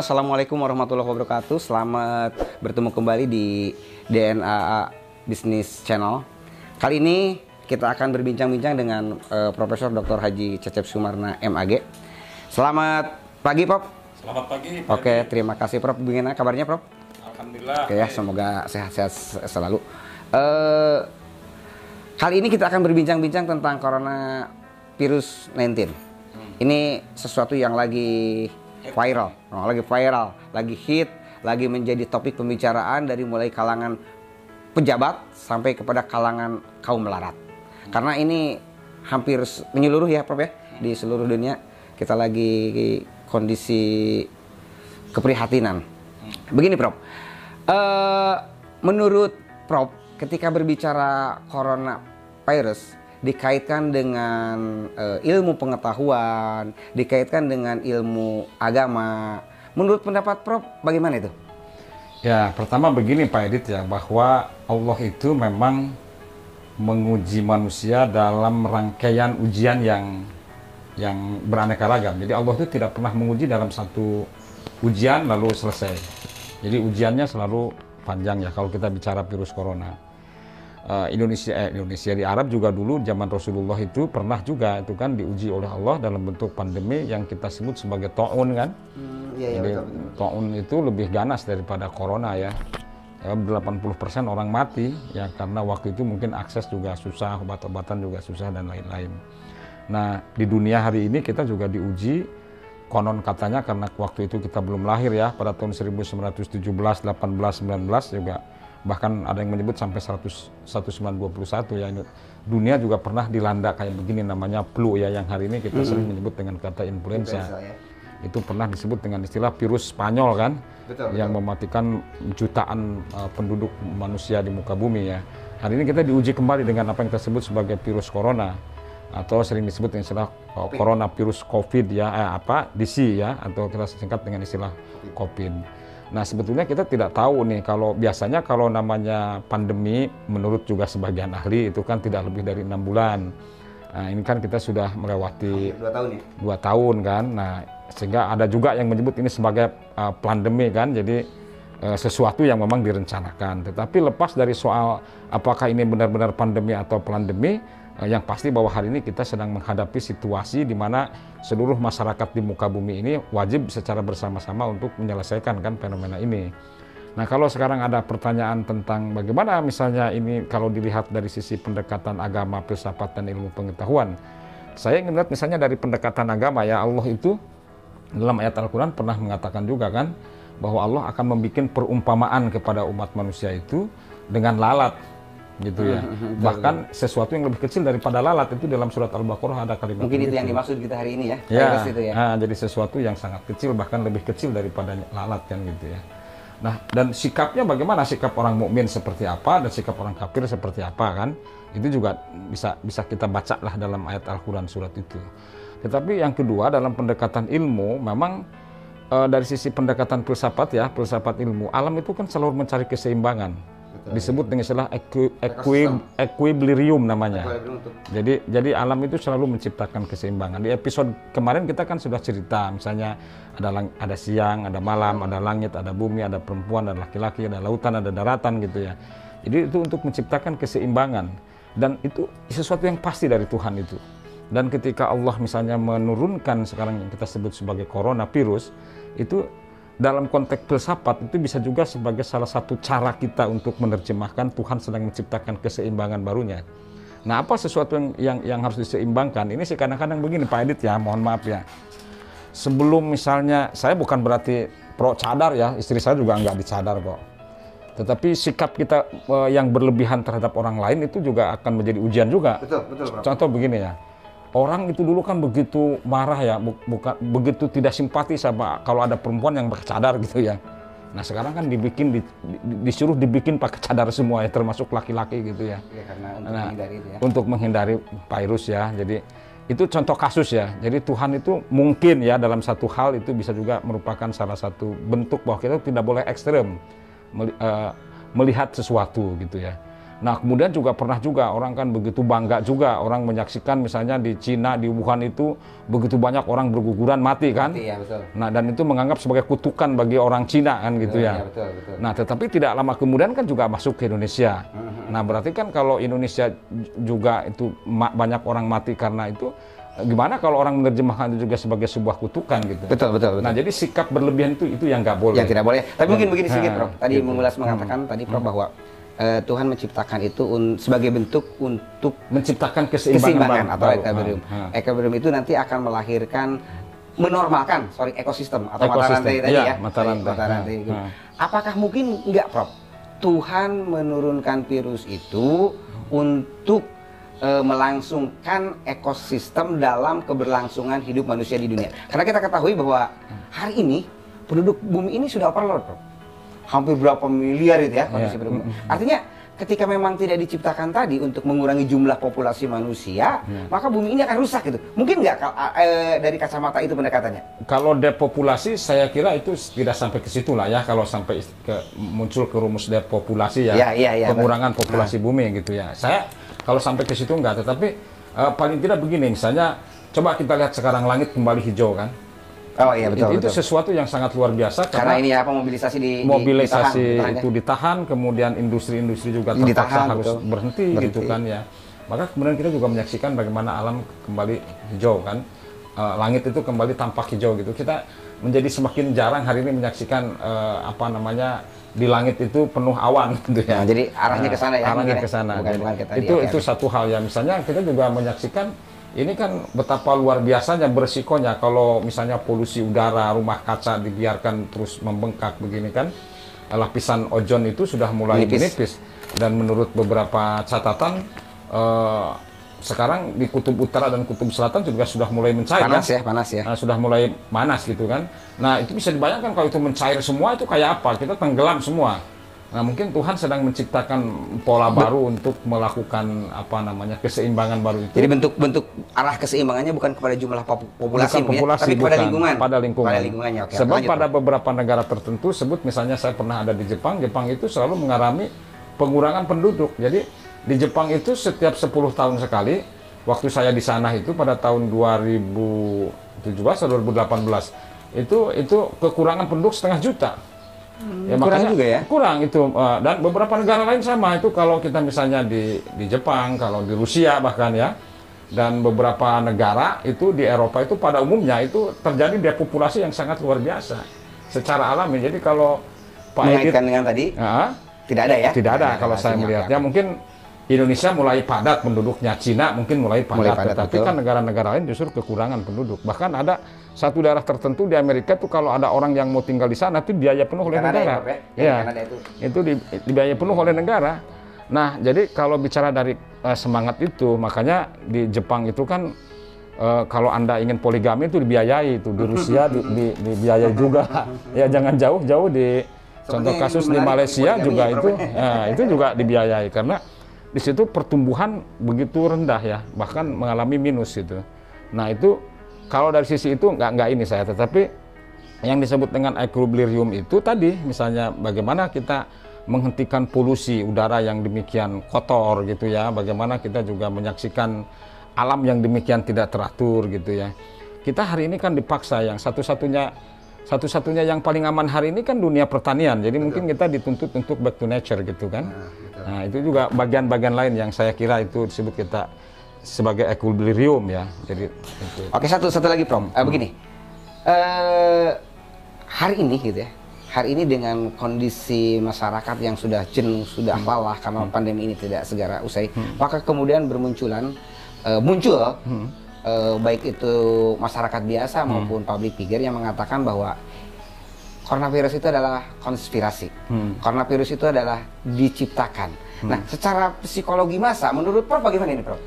Assalamualaikum warahmatullahi wabarakatuh. Selamat bertemu kembali di DNA Business Channel. Kali ini kita akan berbincang-bincang dengan Profesor Dr. Haji Cecep Sumarna MAG. Selamat pagi, Prof. Selamat pagi. Oke, terima kasih, Prof. Bagaimana kabarnya, Prof? Alhamdulillah. Oke ya, semoga sehat-sehat selalu. Kali ini kita akan berbincang-bincang tentang coronavirus 19. Ini sesuatu yang lagi viral, lagi hit, lagi menjadi topik pembicaraan dari mulai kalangan pejabat sampai kepada kalangan kaum melarat. Karena ini hampir menyeluruh ya, Prof ya, di seluruh dunia kita lagi kondisi keprihatinan. Begini, Prof. Menurut Prof, ketika berbicara coronavirus dikaitkan dengan ilmu pengetahuan, dikaitkan dengan ilmu agama. Menurut pendapat Prof, bagaimana itu? Ya, pertama begini Pak Edit ya, bahwa Allah itu memang menguji manusia dalam rangkaian ujian yang beraneka ragam. Jadi Allah itu tidak pernah menguji dalam satu ujian lalu selesai. Jadi ujiannya selalu panjang ya kalau kita bicara virus corona. Indonesia di Arab juga dulu zaman Rasulullah itu pernah juga itu kan diuji oleh Allah dalam bentuk pandemi yang kita sebut sebagai ta'un kan. Jadi ta'un itu lebih ganas daripada corona ya. 80% orang mati ya karena waktu itu mungkin akses juga susah, obat-obatan juga susah dan lain-lain. Nah, di dunia hari ini kita juga diuji konon katanya karena waktu itu kita belum lahir ya, pada tahun 1917, 18, 19 juga. Bahkan ada yang menyebut sampai 1921 ya. Dunia juga pernah dilanda kayak begini namanya flu ya, yang hari ini kita sering menyebut dengan kata influenza. Ya. Itu pernah disebut dengan istilah virus Spanyol kan, yang mematikan jutaan penduduk manusia di muka bumi ya. Hari ini kita diuji kembali dengan apa yang kita sebut sebagai virus corona atau sering disebut dengan istilah coronavirus COVID ya, DC ya, atau kita singkat dengan istilah COVID. Nah, sebetulnya kita tidak tahu nih, kalau biasanya kalau namanya pandemi menurut juga sebagian ahli itu kan tidak lebih dari 6 bulan. Nah, ini kan kita sudah melewati 2 tahun ya? 2 tahun kan. Nah, sehingga ada juga yang menyebut ini sebagai pandemi kan. Jadi sesuatu yang memang direncanakan. Tetapi lepas dari soal apakah ini benar-benar pandemi atau pandemi, yang pasti bahwa hari ini kita sedang menghadapi situasi di mana seluruh masyarakat di muka bumi ini wajib secara bersama-sama untuk menyelesaikan kan fenomena ini. Nah, kalau sekarang ada pertanyaan tentang bagaimana misalnya ini kalau dilihat dari sisi pendekatan agama, filsafat, dan ilmu pengetahuan. Saya ingin lihat misalnya dari pendekatan agama ya, Allah itu dalam ayat Al-Quran pernah mengatakan juga kan bahwa Allah akan membuat perumpamaan kepada umat manusia itu dengan lalat gitu ya. Bahkan sesuatu yang lebih kecil daripada lalat itu dalam surat Al-Baqarah ada kalimat mungkin itu yang dimaksud kita hari ini ya. Itu ya. Nah, jadi sesuatu yang sangat kecil bahkan lebih kecil daripada lalat kan gitu ya. Nah, dan sikapnya bagaimana, sikap orang mukmin seperti apa dan sikap orang kafir seperti apa kan? Itu juga bisa kita baca lah dalam ayat Al-Qur'an surat itu. Tetapi yang kedua dalam pendekatan ilmu memang dari sisi pendekatan filsafat ya, filsafat ilmu, alam itu kan selalu mencari keseimbangan. Disebut dengan istilah equilibrium namanya. Jadi alam itu selalu menciptakan keseimbangan. Di episode kemarin kita kan sudah cerita, misalnya ada siang, ada malam, ada langit, ada bumi, ada perempuan, ada laki-laki, ada lautan, ada daratan gitu ya. Jadi itu untuk menciptakan keseimbangan dan itu sesuatu yang pasti dari Tuhan itu. Dan ketika Allah misalnya menurunkan sekarang yang kita sebut sebagai coronavirus itu dalam konteks filsafat itu bisa juga sebagai salah satu cara kita untuk menerjemahkan Tuhan sedang menciptakan keseimbangan barunya. Nah, apa sesuatu yang harus diseimbangkan? Ini sih kadang-kadang begini Pak Edit ya, mohon maaf ya. Sebelum misalnya, saya bukan berarti pro cadar ya, istri saya juga nggak dicadar kok. Tetapi sikap kita yang berlebihan terhadap orang lain itu juga akan menjadi ujian juga. Betul. Contoh begini ya. Orang itu dulu kan begitu marah ya, bukan begitu tidak simpati sama kalau ada perempuan yang pakai cadar gitu ya. Nah, sekarang kan disuruh dibikin pakai cadar semua ya, termasuk laki-laki gitu ya. Karena untuk menghindari virus ya. Jadi itu contoh kasus ya. Jadi Tuhan itu mungkin ya dalam satu hal itu bisa juga merupakan salah satu bentuk bahwa kita tidak boleh ekstrem melihat sesuatu gitu ya. Nah, kemudian juga pernah juga orang kan begitu bangga juga orang menyaksikan misalnya di Cina, di Wuhan itu begitu banyak orang berguguran mati kan. Iya, betul. Nah, dan itu menganggap sebagai kutukan bagi orang Cina kan gitu ya. Iya, betul, betul. Nah, tetapi tidak lama kemudian kan juga masuk ke Indonesia. Nah, berarti kan kalau Indonesia juga itu banyak orang mati karena itu, gimana kalau orang menerjemahkan itu juga sebagai sebuah kutukan gitu. Betul, betul, betul. Nah, jadi sikap berlebihan itu yang nggak boleh. Yang tidak boleh. Tapi mungkin begini sedikit, Prof. Tadi gitu. mengulas mengatakan tadi Prof bahwa Tuhan menciptakan itu sebagai bentuk untuk menciptakan keseimbangan atau baru. equilibrium. Equilibrium itu nanti akan melahirkan menormalkan ekosistem atau mata rantai tadi ya. Mata rantai. Apakah mungkin enggak, Prof? Tuhan menurunkan virus itu untuk melangsungkan ekosistem dalam keberlangsungan hidup manusia di dunia. Karena kita ketahui bahwa hari ini penduduk bumi ini sudah overload, Prof. Hampir berapa miliar itu ya manusia penduduk. Artinya ketika memang tidak diciptakan tadi untuk mengurangi jumlah populasi manusia, maka bumi ini akan rusak gitu. Mungkin nggak dari kacamata itu pendekatannya? Kalau depopulasi, saya kira itu tidak sampai ke situ lah ya. Kalau sampai muncul ke rumus depopulasi ya, pengurangan populasi bumi gitu ya. Saya kalau sampai ke situ nggak, tetapi paling tidak begini, misalnya coba kita lihat sekarang langit kembali hijau kan. Oh iya, betul. Itu sesuatu yang sangat luar biasa karena ini apa mobilisasi itu ditahan, kemudian industri-industri juga terpaksa harus berhenti gitu kan ya. Maka kemudian kita juga menyaksikan bagaimana alam kembali hijau kan, langit itu kembali tampak hijau gitu. Kita menjadi semakin jarang hari ini menyaksikan di langit itu penuh awan gitu ya. Nah, jadi arahnya ke sana ya. Arahnya ke sana. Itu satu hal ya. Misalnya kita juga menyaksikan ini kan betapa luar biasanya bersikonya kalau misalnya polusi udara, rumah kaca dibiarkan terus membengkak begini kan, lapisan ozon itu sudah mulai menipis. Dan menurut beberapa catatan sekarang di kutub utara dan kutub selatan juga sudah mulai mencair. Panas ya. Nah, sudah mulai panas gitu kan. Nah, itu bisa dibayangkan kalau itu mencair semua itu kayak apa? Kita tenggelam semua. Nah, mungkin Tuhan sedang menciptakan pola baru untuk melakukan keseimbangan baru itu. Jadi bentuk arah keseimbangannya bukan kepada jumlah populasi, tapi kepada lingkungan. Pada lingkungan. Oke, sebab pada beberapa negara tertentu, sebut misalnya saya pernah ada di Jepang itu selalu mengalami pengurangan penduduk. Jadi di Jepang itu setiap 10 tahun sekali, waktu saya di sana itu pada tahun 2017 atau 2018, itu kekurangan penduduk 500 juta. Ya, kurang juga ya? Kurang itu, dan beberapa negara lain sama itu. Kalau kita misalnya di Jepang, kalau di Rusia bahkan ya, dan beberapa negara itu di Eropa itu pada umumnya itu terjadi depopulasi yang sangat luar biasa secara alami. Jadi kalau Pak Edit dengan tadi tidak ada ya? Tidak ada kalau saya melihatnya. Mungkin Indonesia mulai padat penduduknya, Cina mungkin mulai padat, tetapi kan negara-negara lain justru kekurangan penduduk. Bahkan ada satu daerah tertentu di Amerika tuh kalau ada orang yang mau tinggal di sana itu biaya penuh oleh negara. Itu dibiaya penuh oleh negara. Nah, jadi kalau bicara dari semangat itu, makanya di Jepang itu kan kalau Anda ingin poligami itu dibiayai itu, di Rusia dibiayai juga. Ya jangan jauh-jauh di contoh kasus di Malaysia juga itu juga dibiayai karena di situ pertumbuhan begitu rendah ya, bahkan mengalami minus gitu. Nah, itu kalau dari sisi itu nggak ini saya, tetapi yang disebut dengan equilibrium itu tadi, misalnya bagaimana kita menghentikan polusi udara yang demikian kotor gitu ya, bagaimana kita juga menyaksikan alam yang demikian tidak teratur gitu ya. Kita hari ini kan dipaksa yang satu-satunya yang paling aman hari ini kan dunia pertanian, jadi mungkin kita dituntut untuk back to nature gitu kan. Nah, itu juga bagian-bagian lain yang saya kira itu disebut kita sebagai equilibrium ya. Jadi itu. Oke, satu lagi Prof. Begini, hari ini gitu ya, hari ini dengan kondisi masyarakat yang sudah jenuh, sudah lelah karena pandemi ini tidak segera usai, maka kemudian muncul baik itu masyarakat biasa maupun public figure yang mengatakan bahwa coronavirus itu adalah konspirasi. Coronavirus itu adalah diciptakan. Nah, secara psikologi massa, menurut Prof bagaimana ini, Prof?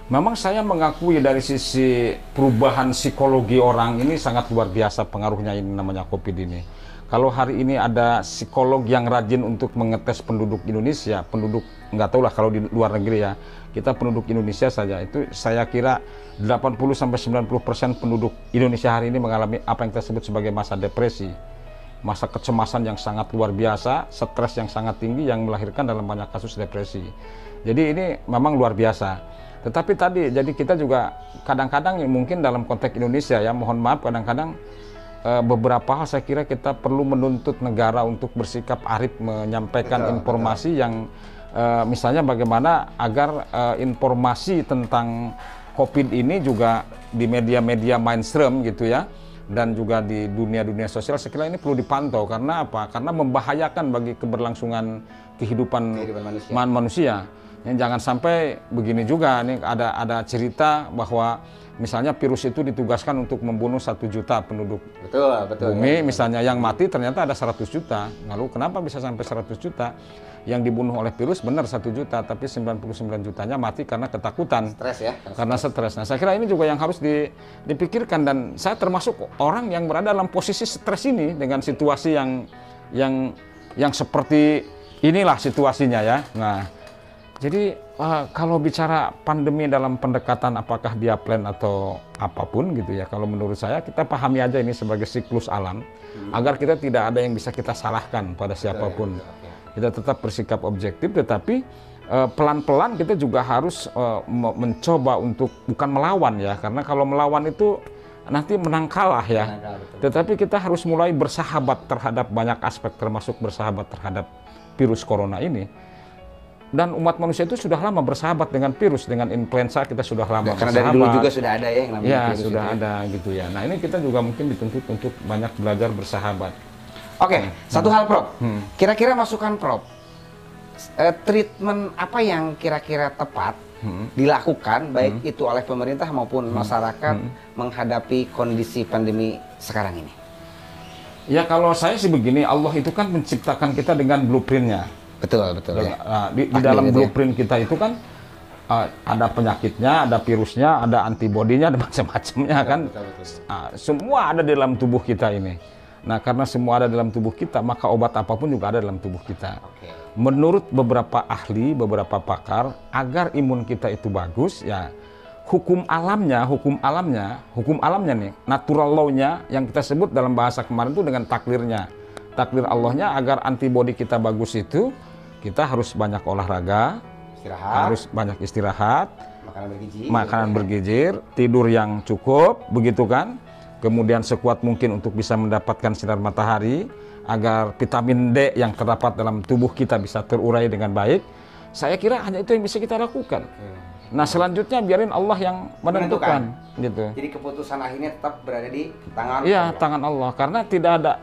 Memang saya mengakui dari sisi perubahan psikologi orang ini sangat luar biasa pengaruhnya ini namanya COVID ini. Kalau hari ini ada psikolog yang rajin untuk mengetes penduduk Indonesia, penduduk nggak tahu lah kalau di luar negeri ya, kita penduduk Indonesia saja itu saya kira 80-90% penduduk Indonesia hari ini mengalami apa yang kita sebut sebagai masa depresi. masa kecemasan yang sangat luar biasa, stres yang sangat tinggi yang melahirkan dalam banyak kasus depresi. Jadi ini memang luar biasa. Tetapi tadi, jadi kita juga kadang-kadang mungkin dalam konteks Indonesia ya, mohon maaf kadang-kadang beberapa hal saya kira kita perlu menuntut negara untuk bersikap arif menyampaikan informasi yang misalnya bagaimana agar informasi tentang COVID ini juga di media-media mainstream gitu ya, dan juga di dunia-dunia sosial, saya kira ini perlu dipantau. Karena apa? Karena membahayakan bagi keberlangsungan kehidupan manusia. Yang jangan sampai begini juga, nih ada cerita bahwa misalnya virus itu ditugaskan untuk membunuh 1 juta penduduk bumi, misalnya yang mati ternyata ada 100 juta. Lalu kenapa bisa sampai 100 juta? Yang dibunuh oleh virus benar 1 juta, tapi 99 jutanya mati karena ketakutan. Stres ya? Karena stres. Nah, saya kira ini juga yang harus dipikirkan, dan saya termasuk orang yang berada dalam posisi stres ini dengan situasi yang seperti inilah situasinya ya. Nah, jadi kalau bicara pandemi dalam pendekatan apakah dia plan atau apapun gitu ya, kalau menurut saya kita pahami aja ini sebagai siklus alam, agar kita tidak ada yang bisa kita salahkan pada siapapun. Kita tetap bersikap objektif, tetapi pelan-pelan kita juga harus mencoba untuk bukan melawan ya, karena kalau melawan itu nanti menang kalah ya. Tetapi kita harus mulai bersahabat terhadap banyak aspek, termasuk bersahabat terhadap virus corona ini. Dan umat manusia itu sudah lama bersahabat dengan virus, dengan influenza kita sudah lama karena bersahabat. Dari dulu juga sudah ada ya yang namanya ya, virus sudah itu. ada gitu ya. Nah, ini kita juga mungkin dituntut untuk banyak belajar bersahabat. Oke, satu hal Prof. Kira-kira masukan Prof, treatment apa yang kira-kira tepat dilakukan baik itu oleh pemerintah maupun masyarakat menghadapi kondisi pandemi sekarang ini? Ya, kalau saya sih begini, Allah itu kan menciptakan kita dengan blueprintnya. Betul ya. Di dalam blueprint kita itu kan ada penyakitnya, ada virusnya, ada antibodinya, ada macam-macamnya kan. Semua ada di dalam tubuh kita ini. Nah, karena semua ada dalam tubuh kita, maka obat apapun juga ada dalam tubuh kita. Menurut beberapa ahli, beberapa pakar, agar imun kita itu bagus, ya hukum alamnya nih, natural law-nya yang kita sebut dalam bahasa kemarin itu dengan takdirnya. Takdir Allahnya agar antibodi kita bagus itu, kita harus banyak olahraga, harus banyak istirahat, makanan bergizi, tidur yang cukup, begitu kan? Kemudian sekuat mungkin untuk bisa mendapatkan sinar matahari, agar vitamin D yang terdapat dalam tubuh kita bisa terurai dengan baik. Saya kira hanya itu yang bisa kita lakukan. Nah, selanjutnya biarin Allah yang menentukan. Gitu. Jadi keputusan akhirnya tetap berada di tangan Allah. Tangan Allah. Karena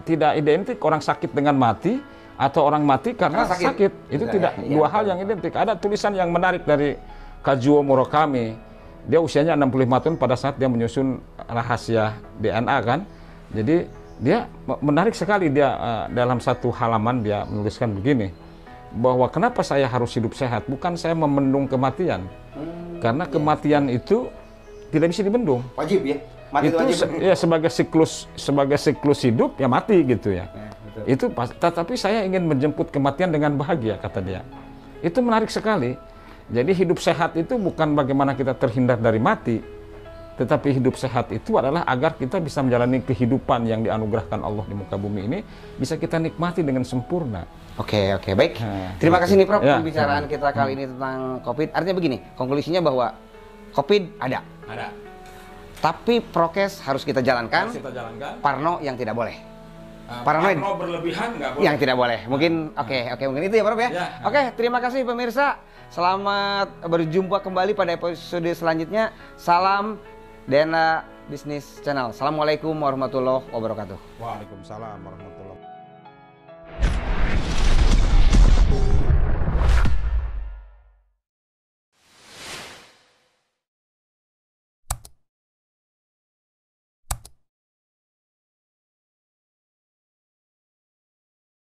tidak identik orang sakit dengan mati atau orang mati karena sakit. Itu tidak dua hal yang identik. Ada tulisan yang menarik dari Kazuo Murakami. Dia usianya 65 tahun pada saat dia menyusun rahasia DNA kan. Jadi dia menarik sekali, dia dalam satu halaman dia menuliskan begini, bahwa kenapa saya harus hidup sehat, bukan saya memendung kematian. Karena kematian itu tidak bisa dibendung. Wajib ya. Mati itu wajib. Ya sebagai siklus hidup ya mati gitu ya. Itu tetapi saya ingin menjemput kematian dengan bahagia, kata dia. Itu menarik sekali. Jadi hidup sehat itu bukan bagaimana kita terhindar dari mati, tetapi hidup sehat itu adalah agar kita bisa menjalani kehidupan yang dianugerahkan Allah di muka bumi ini bisa kita nikmati dengan sempurna. Oke, baik. Terima kasih nih Prof pembicaraan kita kali ini tentang COVID. Artinya begini, konklusinya bahwa COVID ada. Tapi prokes harus kita jalankan. Parno yang tidak boleh. Paranoid berlebihan nggak boleh. Yang tidak boleh. Mungkin mungkin itu ya Prof ya. Oke, terima kasih pemirsa. Selamat berjumpa kembali pada episode selanjutnya. Salam Dena Business Channel. Assalamualaikum warahmatullahi wabarakatuh. Waalaikumsalam warahmatullahi wabarakatuh.